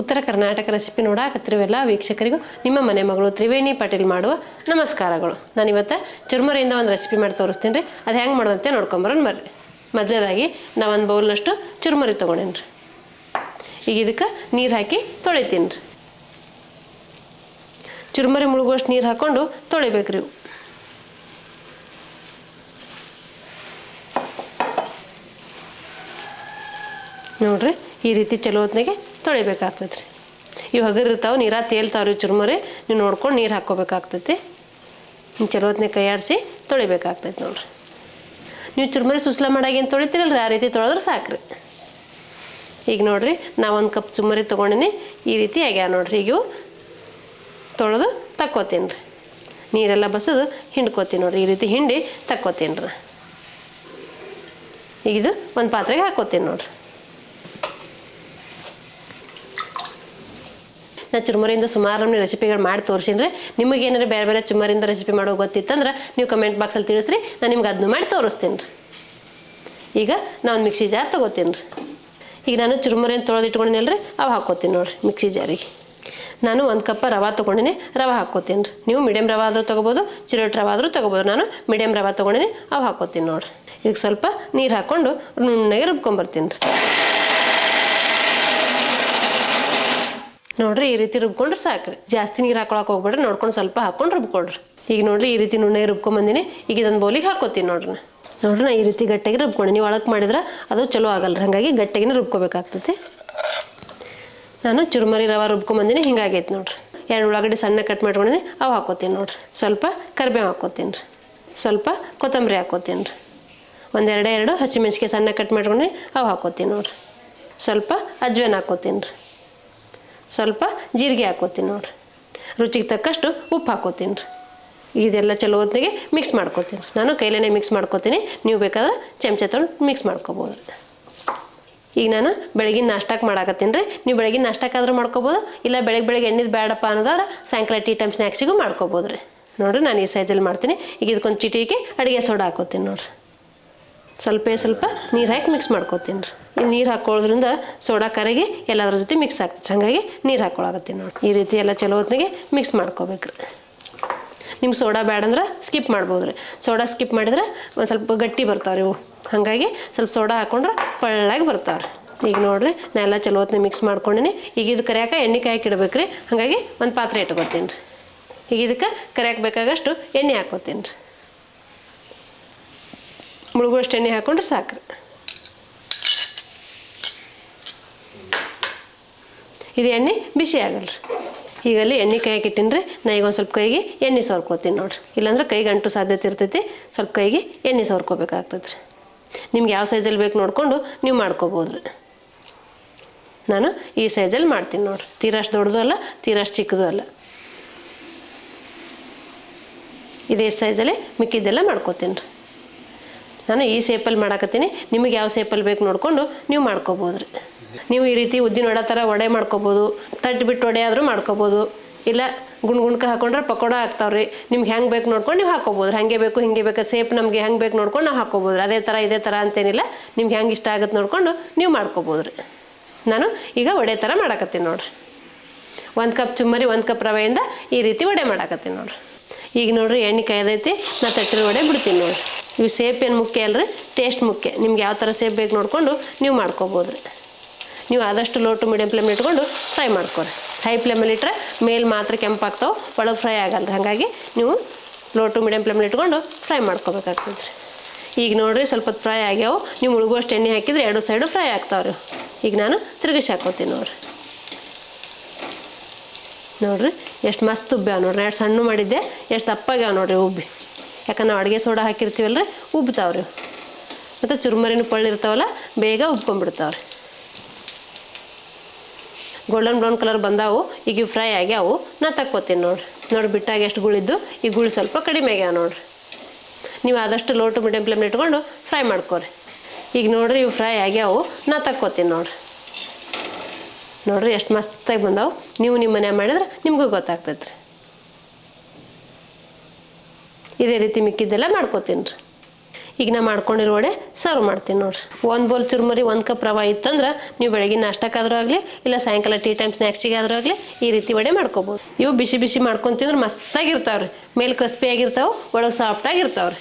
ಉತ್ತರ ಕರ್ನಾಟಕ ರೆಸಿಪಿ ನೋಡಾಕತ್ತಿರುವೆಲ್ಲ ವೀಕ್ಷಕರಿಗೂ ನಿಮ್ಮ ಮನೆ ಮಗಳು ತ್ರಿವೇಣಿ ಪಾಟೀಲ್ ಮಾಡುವ ನಮಸ್ಕಾರಗಳು. ನಾನು ಇವತ್ತು ಚುರುಮುರಿಯಿಂದ ಒಂದು ರೆಸಿಪಿ ಮಾಡಿ ತೋರಿಸ್ತೀನಿ ರೀ. ಅದು ಹೆಂಗೆ ಮಾಡೋದಂತೆ ನೋಡ್ಕೊಂಬರೋಣ ಬರ್ರಿ. ಮೊದಲೇದಾಗಿ ನಾವು ಒಂದು ಬೌಲ್ನಷ್ಟು ಚುರುಮುರಿ ತೊಗೊಂಡೇನಿ ರೀ. ಈಗ ಇದಕ್ಕೆ ನೀರು ಹಾಕಿ ತೊಳಿತೀನಿ ರೀ. ಚುರುಮುರಿ ಮುಳುಗುವಷ್ಟು ನೀರು ಹಾಕ್ಕೊಂಡು ತೊಳಿಬೇಕ್ರಿ. ನೋಡ್ರಿ ಈ ರೀತಿ ಚಲೋ ಹೊತ್ನಾಗೆ ತೊಳಿಬೇಕಾಗ್ತೈತೆ ರೀ. ಇವು ಹಗರಿರ್ತಾವೆ, ನೀರ ತೇಲ್ತಾವ್ರಿ ಚುರುಮುರಿ. ನೀವು ನೋಡ್ಕೊಂಡು ನೀರು ಹಾಕ್ಕೋಬೇಕಾಗ್ತೈತಿ. ಚಲೋ ಹೊತ್ನಾಗ ಕೈ ಆಡಿಸಿ ತೊಳಿಬೇಕಾಗ್ತೈತೆ ನೋಡ್ರಿ. ನೀವು ಚುರುಮುರಿ ಸುಸ್ಲ ಮಾಡಾಗೇನು ತೊಳಿತೀರಲ್ರಿ, ಆ ರೀತಿ ತೊಳೆದ್ರೆ ಸಾಕ್ರಿ. ಈಗ ನೋಡ್ರಿ ನಾವು ಒಂದು ಕಪ್ ಚುರುಮುರಿ ತೊಗೊಂಡಿನಿ. ಈ ರೀತಿ ಆಗ್ಯಾವ ನೋಡ್ರಿ. ಈಗ ತೊಳೆದು ತಕ್ಕೋತೀನಿ ರೀ. ನೀರೆಲ್ಲ ಬಸದು ಹಿಂಡ್ಕೋತೀನಿ ನೋಡ್ರಿ. ಈ ರೀತಿ ಹಿಂಡಿ ತಕ್ಕೋತೀನಿ ರೀ. ಈಗ ಇದು ಒಂದು ಪಾತ್ರೆಗೆ ಹಾಕ್ಕೋತೀನಿ ನೋಡ್ರಿ. ನಾನು ಚುರುಮುರಿಯಿಂದ ಸುಮಾರು ರೆಸಿಪಿಗಳು ಮಾಡಿ ತೋರಿಸಿನಿ ರೀ. ನಿಮಗೆ ಏನಾರು ಬೇರೆ ಬೇರೆ ಚುರುಮುರಿಯಿಂದ ರೆಸಿಪಿ ಮಾಡೋ ಗೊತ್ತಿತ್ತಂದ್ರೆ ನೀವು ಕಮೆಂಟ್ ಬಾಕ್ಸಲ್ಲಿ ತಿಳಿಸ್ರಿ, ನಾನು ನಿಮ್ಗೆ ಅದನ್ನು ಮಾಡಿ ತೋರಿಸ್ತೀನಿ ರೀ. ಈಗ ನಾನು ಒಂದು ಮಿಕ್ಸಿ ಜಾರ್ ತೊಗೋತೀನಿ ರೀ. ಈಗ ನಾನು ಚುರುಮುರಿಯನ್ನು ತೊಳೆದಿಟ್ಕೊಂಡಿನಲ್ಲ ರೀ, ಅವು ಹಾಕ್ಕೋತೀನಿ ನೋಡಿರಿ ಮಿಕ್ಸಿ ಜಾರಿಗೆ. ನಾನು 1 ಕಪ್ ರವೆ ತೊಗೊಂಡಿನಿ, ರವೆ ಹಾಕ್ಕೋತೀನಿ ರೀ. ನೀವು ಮೀಡಿಯಮ್ ರವೆ ಆದರೂ ತೊಗೋಬೋದು, ಚಿರೋಟಿ ರವೆ ಆದರೂ ತೊಗೋಬೋದು. ನಾನು ಮೀಡಿಯಮ್ ರವೆ ತೊಗೊಂಡಿನಿ, ಅವು ಹಾಕ್ಕೋತೀನಿ ನೋಡಿರಿ. ಇದಕ್ಕೆ ಸ್ವಲ್ಪ ನೀರು ಹಾಕ್ಕೊಂಡು ನುಣ್ಣಗೆ ರುಬ್ಕೊಂಬರ್ತೀನಿ ರೀ. ನೋಡ್ರಿ ಈ ರೀತಿ ರುಬ್ಕೊಂಡ್ರೆ ಸಾಕ್ರಿ. ಜಾಸ್ತಿ ನೀರು ಹಾಕೊಳಕ್ಕೆ ಹೋಗ್ಬೇಡ್ರಿ, ನೋಡ್ಕೊಂಡು ಸ್ವಲ್ಪ ಹಾಕ್ಕೊಂಡು ರುಬ್ಕೊಳ್ರಿ. ಈಗ ನೋಡ್ರಿ ಈ ರೀತಿ ನುಣ್ಣಗೆ ರುಬ್ಕೊಂಬಂದಿನಿ. ಈಗ ಇದೊಂದು ಬೌಲಿಗೆ ಹಾಕ್ಕೋತೀನಿ ನೋಡ್ರಿ. ನೋಡ್ರಿ ನಾ ಈ ರೀತಿ ಗಟ್ಟಿಗೆ ರುಬ್ಕೊಂಡು, ನೀವು ಒಳಗೆ ಮಾಡಿದ್ರೆ ಅದು ಚಲೋ ಆಗಲ್ಲ ರೀ. ಹಾಗಾಗಿ ಗಟ್ಟಿಗೆ ರುಬ್ಕೋಬೇಕಾಗ್ತೈತಿ. ನಾನು ಚುರುಮುರಿ ರವೆ ರುಬ್ಕೊಂಬಂದಿನಿ, ಹಿಂಗಾಗೈತೆ ನೋಡ್ರಿ. 2 ಉಳ್ಳಾಗಡ್ಡಿ ಸಣ್ಣ ಕಟ್ ಮಾಡ್ಕೊಂಡಿನಿ, ಅವು ಹಾಕ್ಕೋತೀನಿ ನೋಡ್ರಿ. ಸ್ವಲ್ಪ ಕರಿಬೇವು ಹಾಕ್ಕೋತೀನಿ ರೀ. ಸ್ವಲ್ಪ ಕೊತ್ತಂಬರಿ ಹಾಕ್ಕೋತೀನಿ ರೀ. ಎರಡು ಹಸಿಮೆಣ್ಸಿಕಾಯಿ ಸಣ್ಣ ಕಟ್ ಮಾಡ್ಕೊಂಡು ಅವು ಹಾಕ್ಕೋತೀನಿ ನೋಡ್ರಿ. ಸ್ವಲ್ಪ ಅಜ್ವೇನ್ ಹಾಕ್ಕೋತೀನಿ ರೀ. ಸ್ವಲ್ಪ ಜೀರಿಗೆ ಹಾಕ್ಕೋತೀನಿ ನೋಡ್ರಿ. ರುಚಿಗೆ ತಕ್ಕಷ್ಟು ಉಪ್ಪು ಹಾಕ್ಕೋತೀನಿ ರೀ. ಇದೆಲ್ಲ ಚಲೋ ಹೊತ್ತಿಗೆ ಮಿಕ್ಸ್ ಮಾಡ್ಕೋತೀನಿ. ನಾನು ಕೈಲೇ ಮಿಕ್ಸ್ ಮಾಡ್ಕೋತೀನಿ, ನೀವು ಬೇಕಾದ್ರೆ ಚಮಚ ತೊಗೊಂಡು ಮಿಕ್ಸ್ ಮಾಡ್ಕೋಬೋದು. ಈಗ ನಾನು ಬೆಳಗಿನ ನಾಷ್ಟಕ್ಕೆ ಮಾಡಾಕತ್ತೀನಿ ರೀ. ನೀವು ಬೆಳಗಿನ ನಾಷ್ಟಕ್ಕಾದ್ರೂ ಮಾಡ್ಕೋಬೋದು, ಇಲ್ಲ ಬೆಳಗ್ಗೆ ಎಣ್ಣೆದು ಬೇಡಪ್ಪ ಅನ್ನೋದಾದ್ರೆ ಸಾಯಂಕಾಲ ಟೀ ಟೈಮ್ ಸ್ನ್ಯಾಕ್ಸಿಗೂ ಮಾಡ್ಕೋಬೋದು ರೀ. ನೋಡಿರಿ ನಾನು ಈ ಸೈಜಲ್ಲಿ ಮಾಡ್ತೀನಿ. ಈಗ ಇದಕ್ಕೊಂದು ಚಿಟಿಕೆ ಅಡುಗೆ ಸೋಡಾ ಹಾಕ್ಕೋತೀನಿ ನೋಡ್ರಿ. ಸ್ವಲ್ಪ ನೀರು ಹಾಕಿ ಮಿಕ್ಸ್ ಮಾಡ್ಕೋತೀನಿ ರೀ. ಈಗ ನೀರು ಹಾಕ್ಕೊಳ್ಳೋದ್ರಿಂದ ಸೋಡಾ ಕರಗಿ ಎಲ್ಲದ್ರ ಜೊತೆ ಮಿಕ್ಸ್ ಆಗ್ತದೆ. ಹಾಗಾಗಿ ನೀರು ಹಾಕ್ಕೊಳಕತ್ತೀನಿ ನೋಡಿರಿ. ಈ ರೀತಿ ಎಲ್ಲ ಚಲೋ ಹೊತ್ತಿಗೆ ಮಿಕ್ಸ್ ಮಾಡ್ಕೋಬೇಕು ರೀ. ನಿಮ್ಗೆ ಸೋಡಾ ಬೇಡಂದ್ರೆ ಸ್ಕಿಪ್ ಮಾಡ್ಬೋದು ರೀ. ಸೋಡಾ ಸ್ಕಿಪ್ ಮಾಡಿದ್ರೆ ಒಂದು ಸ್ವಲ್ಪ ಗಟ್ಟಿ ಬರ್ತಾವೆ ರೀ ಇವು. ಹಾಗಾಗಿ ಸ್ವಲ್ಪ ಸೋಡಾ ಹಾಕ್ಕೊಂಡ್ರೆ ಪಳ್ಳಾಗಿ ಬರ್ತಾವೆ. ಈಗ ನೋಡಿರಿ ನಾ ಎಲ್ಲ ಚಲೋ ಹೊತ್ತಿಗೆ ಮಿಕ್ಸ್ ಮಾಡ್ಕೊಂಡಿನಿ. ಈಗ ಇದು ಕರಿಯಾಕ ಎಣ್ಣೆ ಕಾಯಕ್ಕೆ ಇಡ್ಬೇಕು ರೀ. ಹಾಗಾಗಿ ಒಂದು ಪಾತ್ರೆ ಇಟ್ಕೋತೀನಿ ರೀ. ಈಗ ಇದಕ್ಕೆ ಕರಿಯಾಕೆ ಬೇಕಾಗಷ್ಟು ಎಣ್ಣೆ ಹಾಕ್ಕೋತೀನಿ ರೀ. ಮುಳುಗುವಷ್ಟು ಎಣ್ಣೆ ಹಾಕ್ಕೊಂಡ್ರೆ ಸಾಕ್ರಿ. ಇದು ಎಣ್ಣೆ ಬಿಸಿ ಆಗಲ್ಲ ರೀ. ಈಗ ಅಲ್ಲಿ ಎಣ್ಣೆ ಕಾಯಕ್ಕೆ ಇಟ್ಟಿನಿ ರೀ. ನಾ ಈಗ ಒಂದು ಸ್ವಲ್ಪ ಕೈಗೆ ಎಣ್ಣೆ ಸೋರ್ಕೋತೀನಿ ನೋಡಿರಿ. ಇಲ್ಲಾಂದ್ರೆ ಕೈಗೆ ಅಂಟು ಸಾಧ್ಯತೆ ಇರ್ತೈತಿ. ಸ್ವಲ್ಪ ಕೈಗೆ ಎಣ್ಣೆ ಸೋರ್ಕೋಬೇಕಾಗ್ತದೆ ರೀ. ನಿಮ್ಗೆ ಯಾವ ಸೈಜಲ್ಲಿ ಬೇಕು ನೋಡಿಕೊಂಡು ನೀವು ಮಾಡ್ಕೋಬೋದು ರೀ. ನಾನು ಈ ಸೈಜಲ್ಲಿ ಮಾಡ್ತೀನಿ ನೋಡಿರಿ. ತೀರಷ್ಟು ದೊಡ್ಡದು ಅಲ್ಲ, ತೀರಷ್ಟು ಚಿಕ್ಕದು ಅಲ್ಲ. ಇದೇ ಸೈಜಲ್ಲಿ ಮಿಕ್ಕಿದ್ದೆಲ್ಲ ಮಾಡ್ಕೋತೀನಿ ರೀ. ನಾನು ಈ ಶೇಪಲ್ಲಿ ಮಾಡಾಕತ್ತೀನಿ. ನಿಮಗೆ ಯಾವ ಶೇಪಲ್ಲಿ ಬೇಕು ನೋಡಿಕೊಂಡು ನೀವು ಮಾಡ್ಕೋಬೋದು ರೀ. ನೀವು ಈ ರೀತಿ ಉದ್ದಿನ ವಡೆ ಥರ ವಡೆ ಮಾಡ್ಕೋಬೋದು, ತಟ್ಟು ಬಿಟ್ಟು ವಡೆ ಆದರೂ ಮಾಡ್ಕೋಬೋದು. ಇಲ್ಲ ಗುಂಡ್ಕ ಹಾಕೊಂಡ್ರೆ ಪಕೋಡ ಆಗ್ತಾವ್ರಿ. ನಿಮ್ಗೆ ಹೆಂಗೆ ಬೇಕು ನೋಡ್ಕೊಂಡು ನೀವು ಹಾಕೋಬೋದು. ಹಾಗೆ ಬೇಕು ಹಿಂಗೆ ಬೇಕು ಸೇಪ್ ನಮಗೆ ಹೆಂಗೆ ಬೇಕು ನೋಡ್ಕೊಂಡು ನಾವು ಹಾಕೋಬೋದು. ಅದೇ ಥರ ಇದೇ ಥರ ಅಂತೇನಿಲ್ಲ. ನಿಮ್ಗೆ ಹೆಂಗೆ ಇಷ್ಟ ಆಗುತ್ತೆ ನೋಡ್ಕೊಂಡು ನೀವು ಮಾಡ್ಕೋಬೋದು ರೀ. ನಾನು ಈಗ ವಡೆ ಥರ ಮಾಡಾಕತ್ತೀನಿ ನೋಡಿರಿ. 1 ಕಪ್ ಚುಮ್ಮರಿ 1 ಕಪ್ ರವೆಯಿಂದ ಈ ರೀತಿ ವಡೆ ಮಾಡಾಕತ್ತೀನಿ ನೋಡಿರಿ. ಈಗ ನೋಡಿರಿ ಎಣ್ಣೆ ಕಾಯ್ದೈತಿ. ನಾ ತಟ್ಟಿನ ವಡೆ ಬಿಡ್ತೀನಿ ನೋಡಿರಿ. ಇವು ಸೇಪ್ ಏನು ಮುಖ್ಯ ಅಲ್ರಿ, ಟೇಸ್ಟ್ ಮುಖ್ಯ. ನಿಮ್ಗೆ ಯಾವ ಥರ ಸೇಪ್ ಬೇಕು ನೋಡಿಕೊಂಡು ನೀವು ಮಾಡ್ಕೋಬೋದು ರೀ. ನೀವು ಆದಷ್ಟು ಲೋ ಟು ಮೀಡಿಯಮ್ ಫ್ಲೇಮ್ ಇಟ್ಕೊಂಡು ಫ್ರೈ ಮಾಡ್ಕೊರಿ. ಹೈ ಫ್ಲೇಮಲ್ಲಿ ಇಟ್ಟರೆ ಮೇಲೆ ಮಾತ್ರ ಕೆಂಪಾಗ್ತಾವೆ, ಒಳಗೆ ಫ್ರೈ ಆಗಲ್ಲ ರೀ. ಹಾಗಾಗಿ ನೀವು ಲೋ ಟು ಮೀಡಿಯಮ್ ಫ್ಲೇಮಲ್ಲಿ ಇಟ್ಕೊಂಡು ಫ್ರೈ ಮಾಡ್ಕೋಬೇಕಾಗ್ತದೆ ರೀ. ಈಗ ನೋಡಿರಿ ಸ್ವಲ್ಪ ಫ್ರೈ ಆಗ್ಯಾವು. ನೀವು ಮುಳುಗುವಷ್ಟು ಎಣ್ಣೆ ಹಾಕಿದರೆ 2 ಸೈಡು ಫ್ರೈ ಆಗ್ತಾವೆ ರೀ. ಈಗ ನಾನು ತಿರುಗಿಸಿ ಹಾಕ್ಕೋತೀನಿ ನೋಡಿರಿ. ನೋಡಿರಿ ಎಷ್ಟು ಮಸ್ತ್ ಉಬ್ಬ್ಯಾವ ನೋಡಿರಿ. 2 ಸಣ್ಣ ಮಾಡಿದ್ದೆ ಎಷ್ಟು ದಪ್ಪಾಗ್ಯಾವ ನೋಡಿರಿ ಉಬ್ಬಿ. ಯಾಕಂದ್ರೆ ನಾವು ಅಡುಗೆ ಸೋಡಾ ಹಾಕಿರ್ತೀವಲ್ಲ ರೀ, ಉಬ್ತಾವ್ರಿ. ಮತ್ತು ಚುರುಮುರಿನೂ ಪಳ್ಳಿರ್ತಾವಲ್ಲ, ಬೇಗ ಉಬ್ಕೊಂಡ್ಬಿಡ್ತಾವ್ರಿ. ಗೋಲ್ಡನ್ ಬ್ರೌನ್ ಕಲರ್ ಬಂದಾವು. ಈಗ ಇವು ಫ್ರೈ ಆಗ್ಯಾವು. ನಾ ತಕ್ಕೋತೀನಿ ನೋಡಿ ಬಿಟ್ಟಾಗ ಎಷ್ಟು ಗುಳಿದ್ದು. ಈ ಗುಳಿ ಸ್ವಲ್ಪ ಕಡಿಮೆ ಆಗ್ಯಾವ ನೋಡಿರಿ. ನೀವು ಆದಷ್ಟು ಲೋ ಟು ಮೀಡಿಯಮ್ ಫ್ಲೇಮ್ ಇಟ್ಕೊಂಡು ಫ್ರೈ ಮಾಡ್ಕೊರಿ. ಈಗ ನೋಡಿರಿ ಇವು ಫ್ರೈ ಆಗ್ಯಾವು. ನಾ ತಕ್ಕೋತೀನಿ ನೋಡಿರಿ ಎಷ್ಟು ಮಸ್ತಾಗಿ ಬಂದಾವು. ನೀವು ನಿಮ್ಮ ಮನೆ ಮಾಡಿದ್ರೆ ನಿಮಗೂ ಗೊತ್ತಾಗ್ತೈತೆ ರೀ. ಇದೇ ರೀತಿ ಮಿಕ್ಕಿದ್ದೆಲ್ಲ ಮಾಡ್ಕೋತೀನಿ ರೀ. ಈಗ ನಾ ಮಾಡ್ಕೊಂಡಿರೋ ವಡೆ ಸರ್ವ್ ಮಾಡ್ತೀನಿ ನೋಡ್ರಿ. 1 ಬೌಲ್ ಚುರುಮುರಿ 1 ಕಪ್ ರವೆ ಇತ್ತಂದ್ರೆ ನೀವು ಬೆಳಗಿನ ನಾಷ್ಟಕ್ಕಾದ್ರೂ ಆಗಲಿ ಇಲ್ಲ ಸಾಯಂಕಾಲ ಟೀ ಟೈಮ್ ಸ್ನ್ಯಾಕ್ಸಿಗೆ ಆದರೂ ಆಗಲಿ ಈ ರೀತಿ ವಡೆ ಮಾಡ್ಕೋಬೋದು. ಇವು ಬಿಸಿ ಬಿಸಿ ಮಾಡ್ಕೊಂಡು ತಿಂದ್ರೆ ಮಸ್ತಾಗಿರ್ತಾವ್ರಿ. ಮೇಲೆ ಕ್ರಿಸ್ಪಿ ಆಗಿರ್ತಾವೆ, ಒಳಗೆ ಸಾಫ್ಟಾಗಿರ್ತಾವ್ರಿ.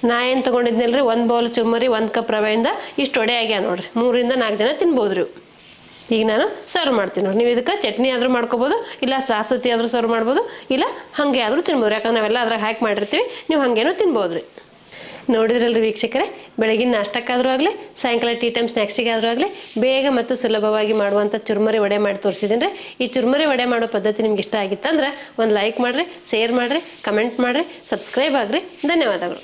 ನಾ ಏನು ತೊಗೊಂಡಿದ್ನಲ್ರಿ 1 ಬೌಲ್ ಚುರುಮುರಿ 1 ಕಪ್ ರವೆಯಿಂದ ಇಷ್ಟು ವಡೆ ಆಗ್ಯಾವ ನೋಡ್ರಿ. 3 ರಿಂದ 4 ಜನ ತಿನ್ಬೋದ್ರಿ. ಈಗ ನಾನು ಸರ್ವ್ ಮಾಡ್ತೀನಿ ನೋಡಿ. ನೀವು ಇದಕ್ಕೆ ಚಟ್ನಿ ಆದರೂ ಮಾಡ್ಕೋಬೋದು, ಇಲ್ಲ ಸಾಸುತ್ತಿ ಆದರೂ ಸರ್ವ್ ಮಾಡ್ಬೋದು, ಇಲ್ಲ ಹಾಗೆ ಆದರೂ ತಿನ್ಬೋದು. ಯಾಕಂದ್ರೆ ನಾವೆಲ್ಲ ಅದ್ರಾಗ ಹಾಕಿ ಮಾಡಿರ್ತೀವಿ, ನೀವು ಹಾಗೇನೂ ತಿನ್ಬೋದು ರೀ. ನೋಡಿದ್ರಲ್ರಿ ವೀಕ್ಷಕರೇ, ಬೆಳಗಿನ ನಾಷ್ಟಕ್ಕಾದರೂ ಆಗಲಿ ಸಾಯಂಕಾಲ ಟೀ ಟೈಮ್ ಸ್ನ್ಯಾಕ್ಸಿಗಾದರೂ ಆಗಲಿ ಬೇಗ ಮತ್ತು ಸುಲಭವಾಗಿ ಮಾಡುವಂಥ ಚುರುಮುರಿ ವಡೆ ಮಾಡಿ ತೋರಿಸಿದ್ದೀನಿ ರೀ. ಈ ಚುರುಮುರಿ ವಡೆ ಮಾಡೋ ಪದ್ಧತಿ ನಿಮ್ಗೆ ಇಷ್ಟ ಆಗಿತ್ತಂದ್ರೆ ಒಂದು ಲೈಕ್ ಮಾಡಿರಿ, ಶೇರ್ ಮಾಡಿರಿ, ಕಮೆಂಟ್ ಮಾಡಿರಿ, ಸಬ್ಸ್ಕ್ರೈಬ್ ಆಗಿರಿ. ಧನ್ಯವಾದಗಳು.